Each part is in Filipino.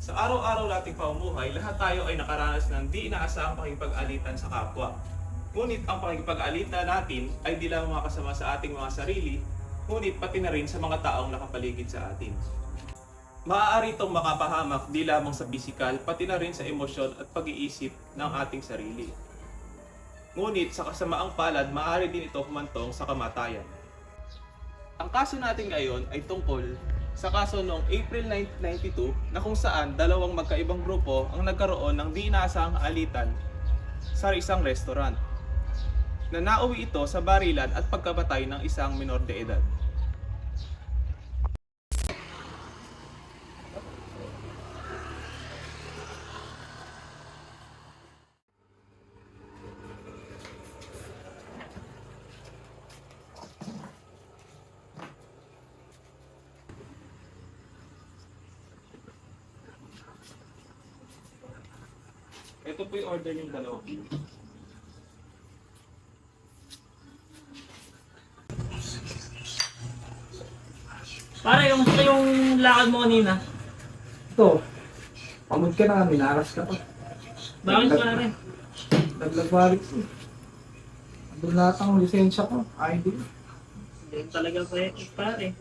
Sa araw-araw nating pamumuhay, lahat tayo ay nakaranas ng di inaasahang pakikipag-alitan sa kapwa. Ngunit ang pakikipag-alitan natin ay di lamang makasama sa ating mga sarili, ngunit pati na rin sa mga taong nakapaligid sa atin. Maaari itong makapahamak di lamang sa pisikal, pati na rin sa emosyon at pag-iisip ng ating sarili. Ngunit sa kasamaang palad, maaari din ito humantong sa kamatayan. Ang kaso natin ngayon ay tungkol sa kaso noong April 1992 na kung saan dalawang magkaibang grupo ang nagkaroon ng di inaasahang alitan sa isang restaurant na nauwi ito sa barilan at pagkabatay ng isang minor de edad. Ito po yung order yung dalawa. Pare, yung gusto yung lakad mo kanina. Ito, pagod ka na, minaras ka pa. Bakit pare? Naglagwarit ko. Andun lahat ang lisensya ko, ID. Hindi talaga pare.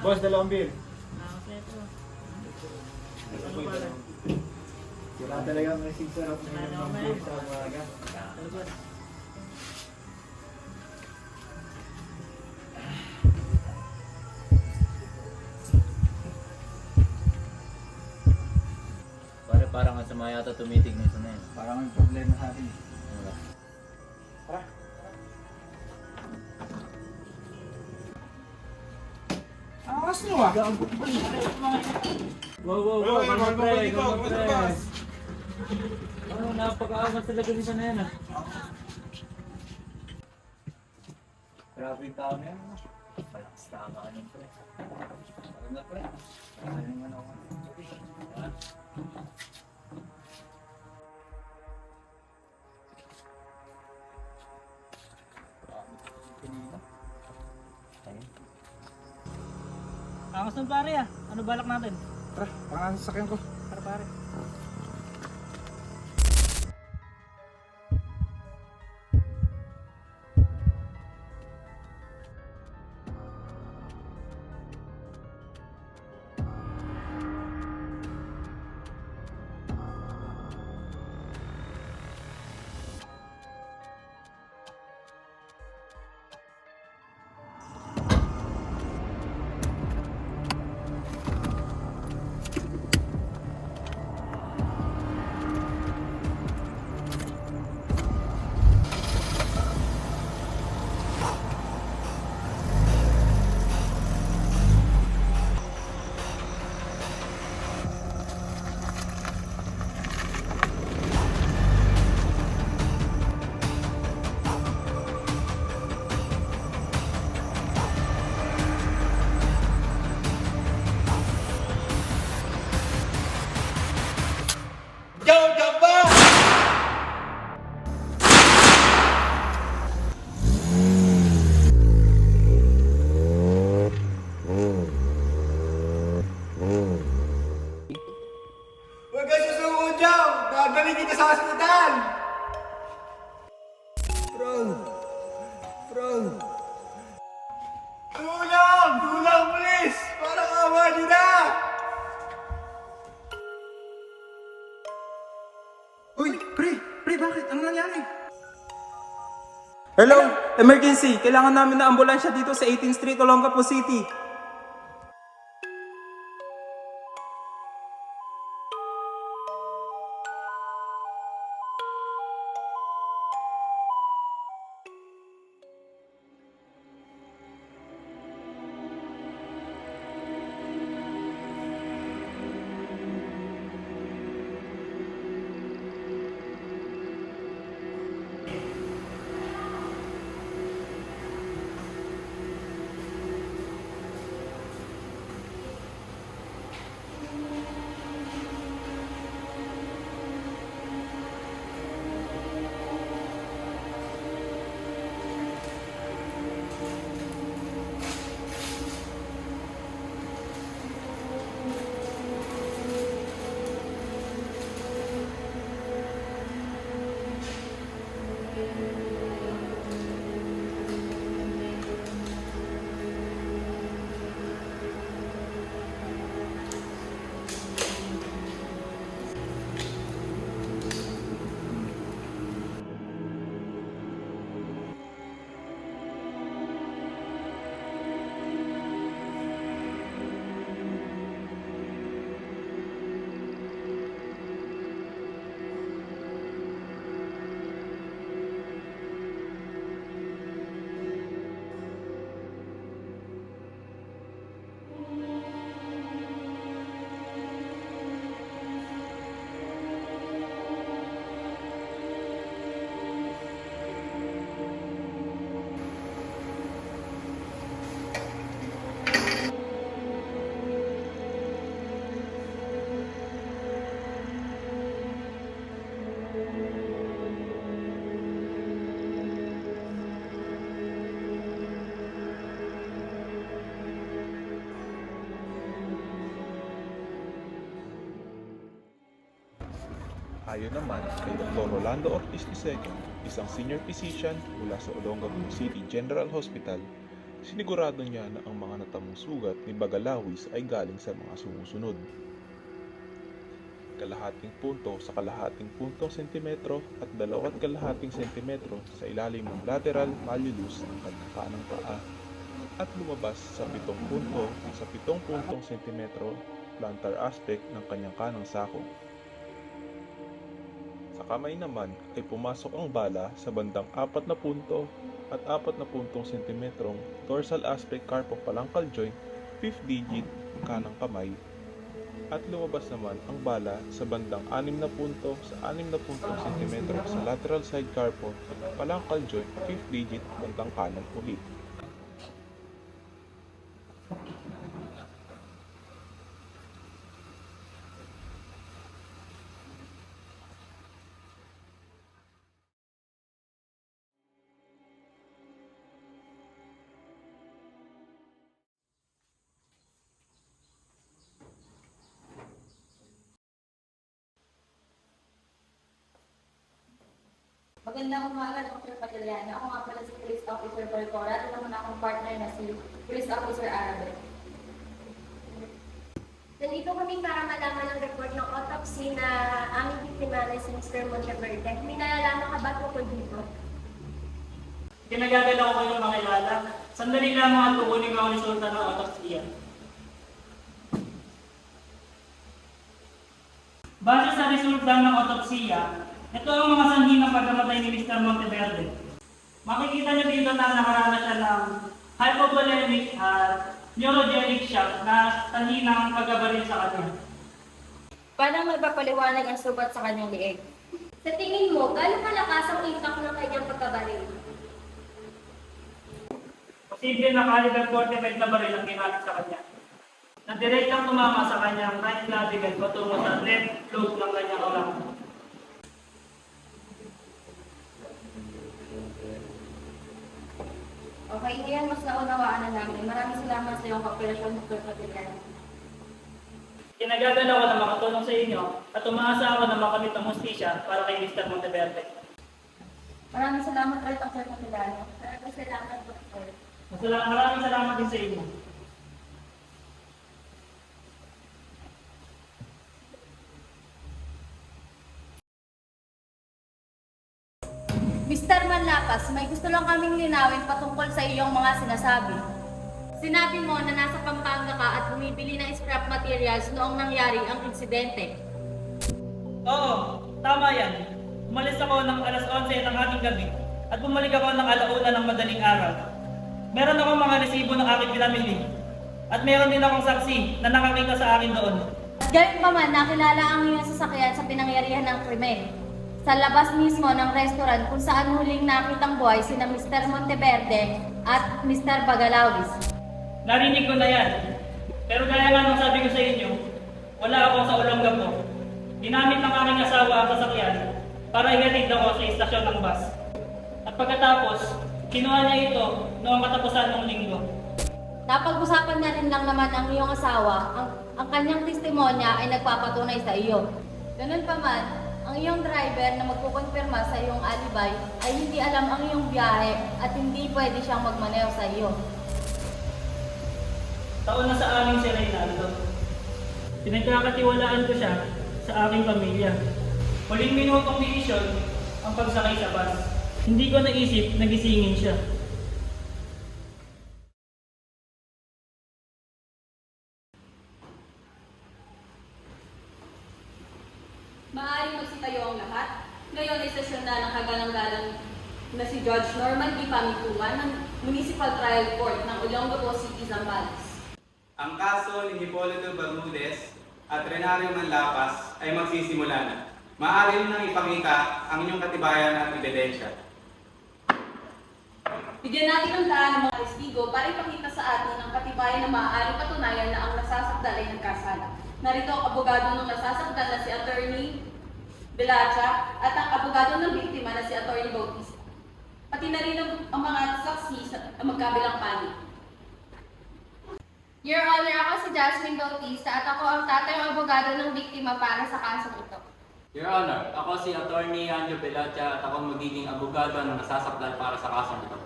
Boss, dalawang beer. Wala talaga may sigsarap na yung mga sa umaga. Pare, parang ang sama yata tumitig nito na yun. Parang may problema sa atin. Tara. Angas nyo ah! Wow, ano pre? Ano, napaka-angas talaga nito na yan ah. Grabe yung tao na yan. Malakas tama ka nun, pre. Ano na pre? Ano yung ano ko? Angas ng pare ah. Ano balak natin? Tara, pangalan sa sakyan ko. Tara pare. Huwag ka susuko dyan! Gagaling kita sa hospital! Bro! Tulong! Tulong, please! Parang awa nyo na! Uy! Pre, bakit? Ano nangyari? Hello! Emergency! Kailangan namin na ambulansya dito sa 18th Street, Olongapo City. Ayon naman kay Dr. Rolando Ortiz II, isang senior physician mula sa Olongapo City General Hospital, sinigurado niya na ang mga natamong sugat ni Bagalawis ay galing sa mga sumusunod. Kalahating punto sa kalahating puntong sentimetro at 2.5 sentimetro sa ilalim ng lateral malleolus ng kanyang kanang paa at lumabas sa 7 punto sa 7 puntong sentimetro plantar aspect ng kanyang kanang sako. Sa kamay naman ay pumasok ang bala sa bandang 4 na punto at 4 na puntong sentimetrong dorsal aspect carpophalangeal joint 5th digit kanang kamay at lumabas naman ang bala sa bandang 6 na punto sa 6 na puntong sentimetro sa lateral side carpophalangeal joint 5th digit bandang kanan ulit. Magandang umaga, Dr. Padillano. Ako nga pala si Police Officer Balcora at naman akong partner na si Police Officer Arabe. Nandito kami para malaman ang report ng autopsy na aming biktima na si Mr. Monteverde. May nalalaman ka ba tungkol dito? Kinagagala ko kayong makilala. Sandali lamang at kukunin ko ang resulta ng autopsy. Base sa resulta ng autopsya, ito ang mga sanhi ng pagkamatay ni Mr. Monteverde. Makikita niyo dito na nakaranas siya ng hypovolemic at neurogenic shock na sanhi ng pagkabaril sa kanya. Paano magpapaliwanag ang sugat sa kanyang lieg? Sa tingin mo, gaano kalakas ang impact ng kanyang pagkabaril? Posible na caliber 45 na baril ang ginamit sa kanya. Na direktang tumama sa kanyang right clavicle patungo sa left lobe ng kanyang ulang. Okay, ngayon mas naunawaan na namin. Maraming salamat sa iyong kooperasyon, Dr. Padillano. Kinagagala ko na makatulong sa inyo at umaasa ako na makamit ang hustisya para kay Mr. Monteverde. Maraming salamat ulit, Dr. Padillano. Maraming salamat, Dr. Maraming salamat din sa inyo. Mr. Manlapas, may gusto lang kaming linawin patungkol sa iyong mga sinasabi. Sinabi mo na nasa Pampanga ka at bumibili ng scrap materials noong nangyari ang insidente. Oo, tama yan. Umalis ako ng alas 11 ng ating gabi at bumalik ako ng alauna ng madaling araw. Meron akong mga resibo ng aking pinamili at meron din akong saksi na nakakita sa akin doon. At gayon pa man, nakilala ang iyong sasakyan sa pinangyarihan ng krimen. Sa labas mismo ng restaurant kung saan huling nakitang buhay sina Mr. Monteverde at Mr. Bagalawis. Narinig ko na yan. Pero gaya nga nung sabi ko sa inyo, wala akong sa Olongapo. Ginamit ng aking asawa ang sasakyan para ihatid ako sa istasyon ng bus. At pagkatapos, kinuha niya ito noong katapusan ng linggo. Napag-usapan na rin lang naman ang iyong asawa, ang kanyang testimonya ay nagpapatunay sa iyo. Ganun pa man, ang iyong driver na magkukonfirma sa iyong alibay ay hindi alam ang iyong biyahe at hindi pwede siyang magmaneho sa iyo. Taon na sa amin si Reynaldo. Pinagkakatiwalaan ko siya sa aking pamilya. Huling minutong desisyon ang pagsakay sa bus. Hindi ko naisip na gisingin siya. Maaaring magsitayo ang lahat. Ngayon ay sesyon na ng kagalang-galang na si Judge Norman D. Pamituan ng Municipal Trial Court ng Olongapo City, Zambales. Ang kaso ni Hipolito Bermudez at Renario Manlapas ay magsisimula na. Maaari nang ipakita ang inyong katibayan at ebidensya. Bigyan natin ng daan ng mga testigo para ipakita sa atin ang katibayan na maaaring patunayan na ang nasasakdal ay nagkasala. Narito ang abogado ng nasasakdal na si Attorney Delacha at ang abogado ng biktima na si Attorney Bautista. Pati na rin ang mga saksi sa magkabilang panig. Your Honor, ako si Jasmine Bautista at ako ang tatay ng abogado ng biktima para sa kasong ito. Your Honor, ako si Attorney Anjo Belacha at ako magiging abogado ng nasasakdal para sa kasong ito.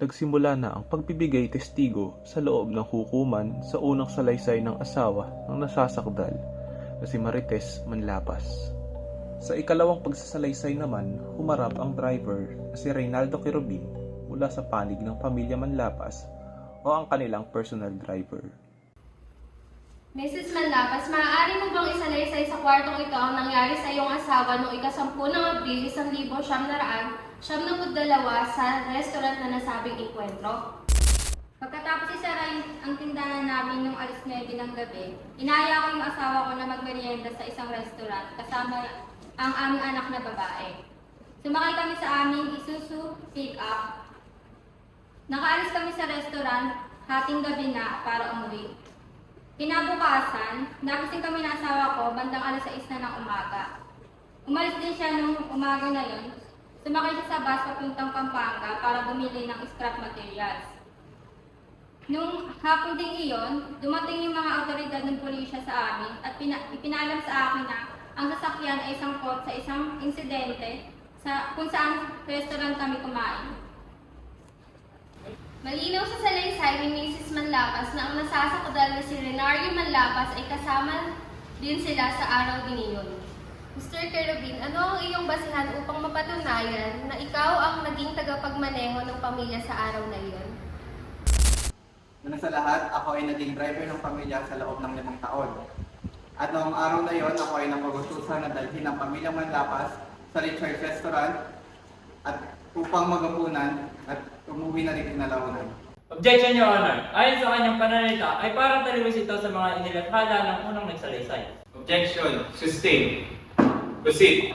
Nagsimula na ang pagbibigay testigo sa loob ng hukuman sa unang salaysay ng asawa ng nasasakdal na si Marites Manlapas. Sa ikalawang pagsasalaysay naman, humarap ang driver na si Reynaldo Quirobin mula sa panig ng pamilya Manlapas o ang kanilang personal driver. Mrs. Manlapas, maaari mo bang isalaysay sa kwartong ito ang nangyari sa iyong asawa noong ika-10 ng Abril 1972 sa restaurant na nasabing enkwentro? Pagkatapos isaray ang tindahan namin noong alas 9 ng gabi, inaya ko yung asawa ko na magmerienda sa isang restaurant kasama ang aming anak na babae. Sumakay kami sa aming Isuzu pick-up. Nakaalis kami sa restaurant, hating gabi na para umuwi. Kinabukasan, nagising kami ng asawa ko bandang alas 6 na ng umaga. Umalis din siya nung umaga na yun. Sumakay siya sa bus papuntang Pampanga para bumili ng scrap materials. Nung hapon ding iyon, dumating yung mga autoridad ng pulisya sa amin at ipinalam sa akin na ang sasakyan ay sangkot sa isang insidente kung saan restaurant kami kumain. Malinaw sa salaysay ni Mrs. Manlapas na ang nasasakdal na si Renario Manlapas ay kasama din sila sa araw din iyon. Mr. Quirobin, ano ang iyong basihan upang mapatunayan na ikaw ang naging tagapagmaneho ng pamilya sa araw na iyon? Una sa lahat, ako ay naging driver ng pamilya sa loob ng 5 taon. At noong araw na yon, ako ay napagustusan na dalhin ng pamilya Manlapas sa Richard Restaurant at upang magapunan at umuwi na rin kinalaunan. Objection, Your Honor. Ayon sa kanyang pananalita, ay parang taliwas ito sa mga inilathala ng unang nagsalaysay. Objection. Sustain. Proceed.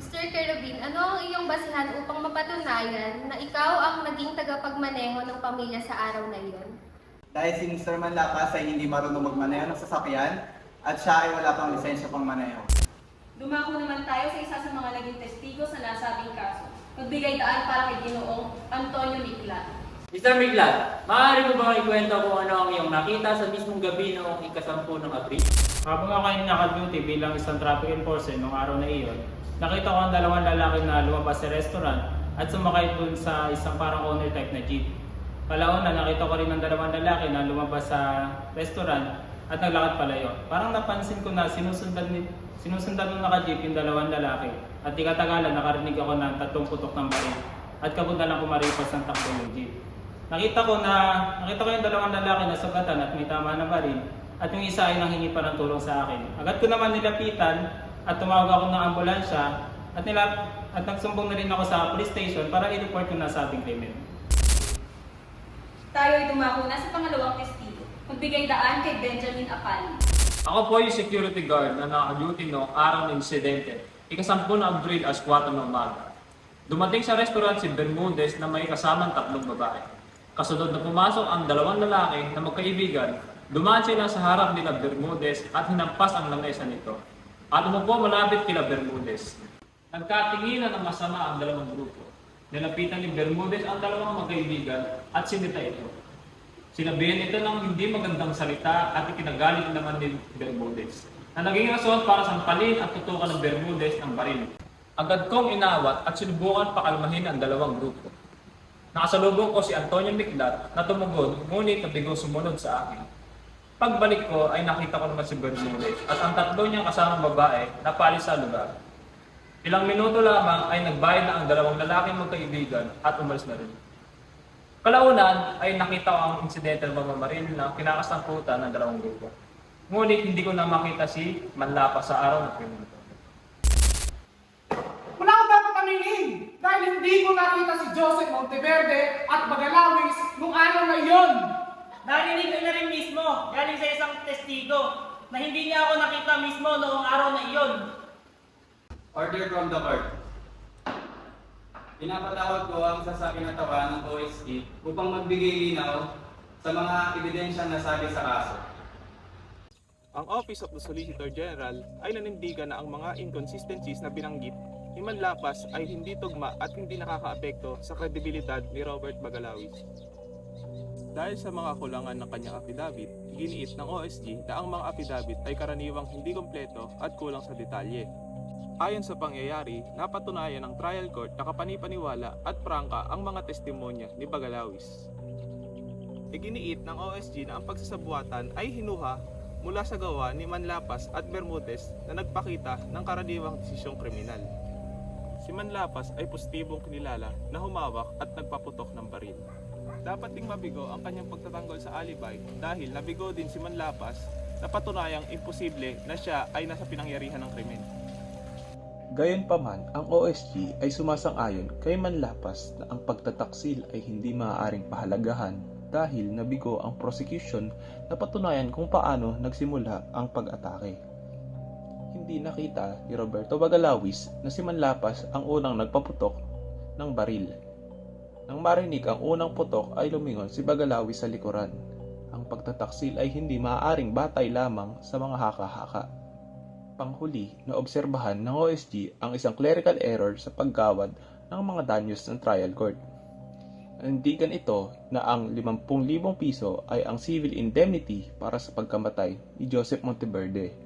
Mr. Quirobin, ano ang iyong basihan upang mapatunayan na ikaw ang naging tagapagmaneho ng pamilya sa araw na iyon? Dahil si Mr. Manlapas ay hindi marunong magmaneho ng sasakyan at siya ay wala pang lisensya pang maneho. Dumako naman tayo sa isa sa mga naging testigo sa nasabing kaso. Magbigay daan para kay Ginoong Antonio Miklat. Mr. Miklat, maaari mo bang ikwento kung ano ang iyong nakita sa mismong gabi noong ika-10 ng Abril? Habang ako ay naka-duty bilang isang traffic enforcer noong araw na iyon, nakita ko ang dalawang lalaki na lumabas sa restaurant at sumakay dun sa isang parang owner type na jeep. Palauna, nakita ko rin ang dalawang lalaki na lumabas sa restaurant at naglakad palayo. Parang napansin ko na sinusundan ng naka-jeep yung dalawang lalaki at di katagalan nakarinig ako ng 3 putok ng baril at kabunda lang kumaripas ng takbo ng jeep. Nakita ko yung dalawang lalaki na sugatan at may tama na baril at yung isa ay nanghingi pa ng tulong sa akin. Agad ko naman nilapitan at tumawag ako ng ambulansya at nagsumbong na rin ako sa police station para i-report yung nasabing krimen. Tayo ay dumako na sa pangalawang testigo. Magbigay daan kay Benjamin Apali. Ako po yung security guard na naka-duty noong araw ng insidente, ika-10 ng Abril as 4 ng umaga. Dumating sa restaurant si Bermudez na may kasamang 3 babae. Kasunod na pumasok ang 2 lalaki na magkaibigan, dumaan sila sa harap nila Bermudez at hinampas ang lamesa nito. At umupo malapit kila Bermudez. Nagkatinginan ng masama ang 2 grupo. Nilapitan ni Bermudez ang 2 magkaibigan at sinita ito. Sinabihan ito ng hindi magandang salita at ikinagalit naman ni Bermudez na naging rason para sampalin at tutukan ng Bermudez ng baril. Agad kong inawat at sinubukan pakalmahin ang 2 grupo. Nakasalubong ko si Antonio Miklat na tumugod ngunit nabigong sumunod sa akin. Pagbalik ko ay nakita ko naman si Bermudez at ang 3 niyang kasamang babae na paalis sa lugar. Ilang minuto lamang ay nagbayad na ang 2 lalaking magkaibigan at umalis na rin. Kalaunan ay nakita ko ang incidental pagmamaril na kinakasangkutan ng 2 grupo. Ngunit hindi ko na makita si Manlapas sa araw ng krimen. Wala ka dapat aminin dahil hindi ko nakita si Joseph Monteverde at Magalawis nung araw na iyon. Narinig ko na rin mismo, galing sa isang testigo, na hindi niya ako nakita mismo noong araw na iyon. Order from the court. Pinapatawag ko ang sasabi na tawa ng OSP upang magbigay linaw sa mga ebidensya na sabi sa kaso. Ang Office of the Solicitor General ay nanindigan na ang mga inconsistencies na binanggit ni Manlapas ay hindi tugma at hindi nakakaapekto sa kredibilidad ni Robert Magalawis. Dahil sa mga kulangan ng kanyang affidavit, giniit ng OSG na ang mga affidavit ay karaniwang hindi kompleto at kulang sa detalye. Ayon sa pangyayari, napatunayan ng trial court na kapanipaniwala at prangka ang mga testimonya ni Bagalawis. Iginiit ng OSG na ang pagsasabuatan ay hinuha mula sa gawa ni Manlapas at Bermudez na nagpakita ng karaniwang desisyong kriminal. Si Manlapas ay positibong kinilala na humawak at nagpaputok ng baril. Dapat ding mabigo ang kanyang pagtatanggol sa alibay dahil nabigo din si Manlapas na patunayang imposible na siya ay nasa pinangyarihan ng krimen. Gayunpaman, ang OSG ay sumasang-ayon kay Manlapas na ang pagtataksil ay hindi maaaring pahalagahan dahil nabigo ang prosecution na patunayan kung paano nagsimula ang pag-atake. Hindi nakita ni Roberto Bagalawis na si Manlapas ang unang nagpaputok ng baril. Nang marinig ang unang putok ay lumingon si Bagalawis sa likuran. Ang pagtataksil ay hindi maaaring batay lamang sa mga haka-haka. Panghuli na obserbahan ng OSG ang isang clerical error sa paggawad ng mga danyos ng trial court. Nanindigan ito na ang 50,000 piso ay ang civil indemnity para sa pagkamatay ni Joseph Monteverde,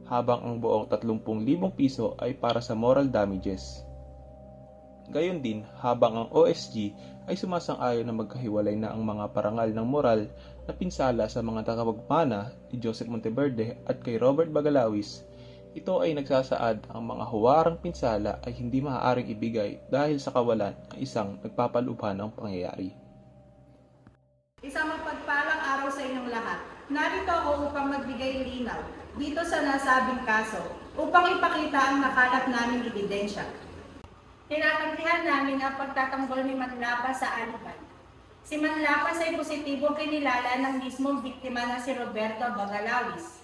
habang ang buong 30,000 piso ay para sa moral damages. Gayon din, habang ang OSG ay sumasang-ayon na magkahiwalay na ang mga parangal ng moral na pinsala sa mga tagapagmana ni Joseph Monteverde at kay Robert Bagalawis, ito ay nagsasaad ang mga huwarang pinsala ay hindi maaaring ibigay dahil sa kawalan ng isang nagpapalubhan ng pangyayari. Isang mapagpalang araw sa inyong lahat. Narito ako upang magbigay linaw dito sa nasabing kaso upang ipakita ang nakalap naming ebidensya. Tinatanggihan namin ang pagtatanggol ni Manlapas sa alibay. Si Manlapas ay positibong kinilala ng mismong biktima na si Roberto Bagalawis.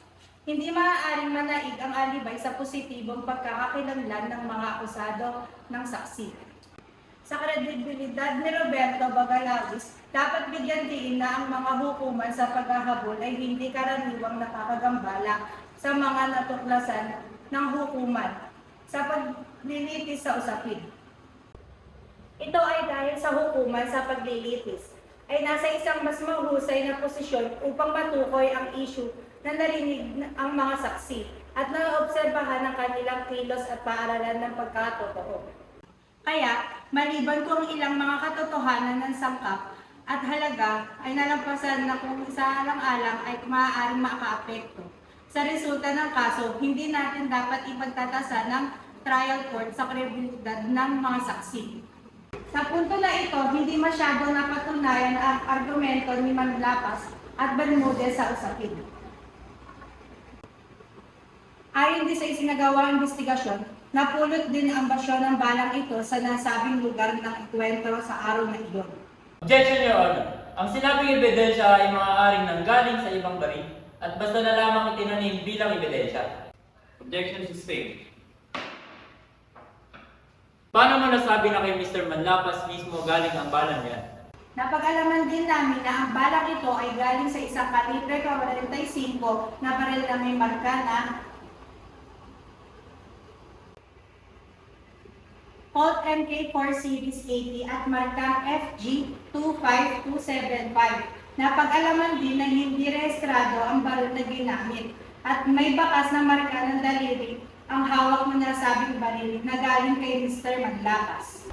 Hindi maaaring manaig ang alibay sa positibong pagkakakilanlan ng mga akusado ng saksi. Sa kredibilidad ni Roberto Bagalawis, dapat bigyan diin na ang mga hukuman sa paghahabol ay hindi karaniwang nakakagambala sa mga natuklasan ng hukuman sa paglilitis sa usapin. Ito ay dahil sa hukuman sa paglilitis ay nasa isang mas mahusay na posisyon upang matukoy ang issue na narinig ang mga saksi at naobserbahan ang kanilang kilos at paaralan ng pagkatotoo. Kaya, maliban kung ilang mga katotohanan ng sangkap at halaga ay nalampasan na kung isaalang-alang ay maaaring makaapekto sa resulta ng kaso, hindi natin dapat ipagtatasa ng trial court sa kredibilidad ng mga saksi. Sa punto na ito, hindi masyadong napatunayan ang argumento ni Manlapas at Bermudez sa usapin. Ayon din sa isinagawang investigasyon, napulot din ang basyon ng balang ito sa nasabing lugar ng ikwentro sa araw na iyon. Objection, Your Honor. Ang sinabing ebidensya ay maaaring nanggaling sa ibang baril at basta na lamang itinanim bilang ebidensya. Objection sustained. Paano mo nasabi na kay Mr. Manlapas mismo galing ang balang yan? Napag-alaman din namin na ang balang ito ay galing sa isang kalibre 45 na baril na may marka na Colt MK4 Series 80 at markang FG25275. Napag-alaman din na hindi rehistrado ang baril na ginamit at may bakas na marka ng daliri ang hawak ng nasabing baril na galing kay Mr. Manlapas.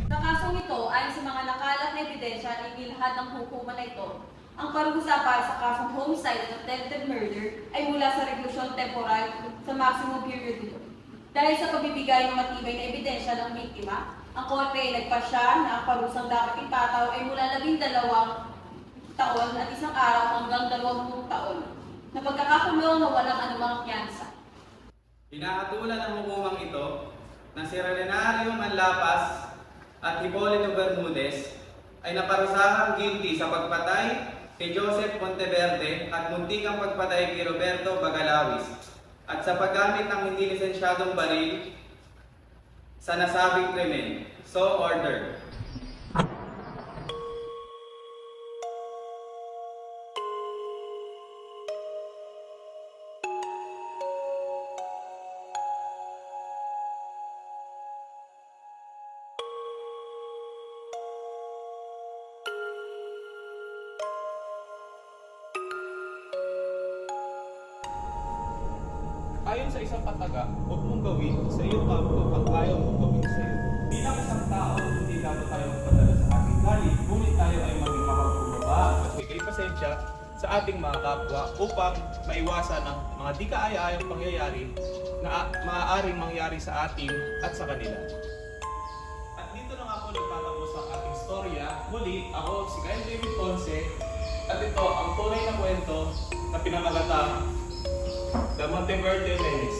Sa kasong ito, ayon sa mga nakalat na ebidensya na inilahad ng hukuman na ito, ang parusa para sa kasong homicide at attempted murder ay mula sa reklusyon temporal sa maximum period nito. Dahil sa pagbibigay ng matibay na ebidensya ng biktima, ang korte ay nagpasya na ang parusang dapat ipataw ay mula 12 taon at 1 araw hanggang 20 taon na pagkakakulong na walang anumang piyansa. Pinahatulan ng hukumang ito na si Renario Manlapas at Hipolito Bermudez ay naparusahang guilty sa pagpatay kay Joseph Monteverde at muntikang pagpatay kay Roberto Bagalawis at sa paggamit ng hindi lisensyadong baril sa nasabing krimen. So ordered. sa isang kataga, huwag mong gawin sa iyong kapwa ang ayaw mong gawin sa iyo. Bilang isang tao, hindi dapat tayo magpadala sa ating galit, ngunit tayo ay maging mapagkumbaba at bigay pasensya sa ating mga kapwa upang maiwasan ang mga di kaaya-ayang pangyayari na maaaring mangyari sa atin at sa kanila. At dito na nga po nagtatapos ang ating storya. Muli, ako si Kyle David Ponce at ito ang tunay na kwento na pinamagatang The Monteverde Melody.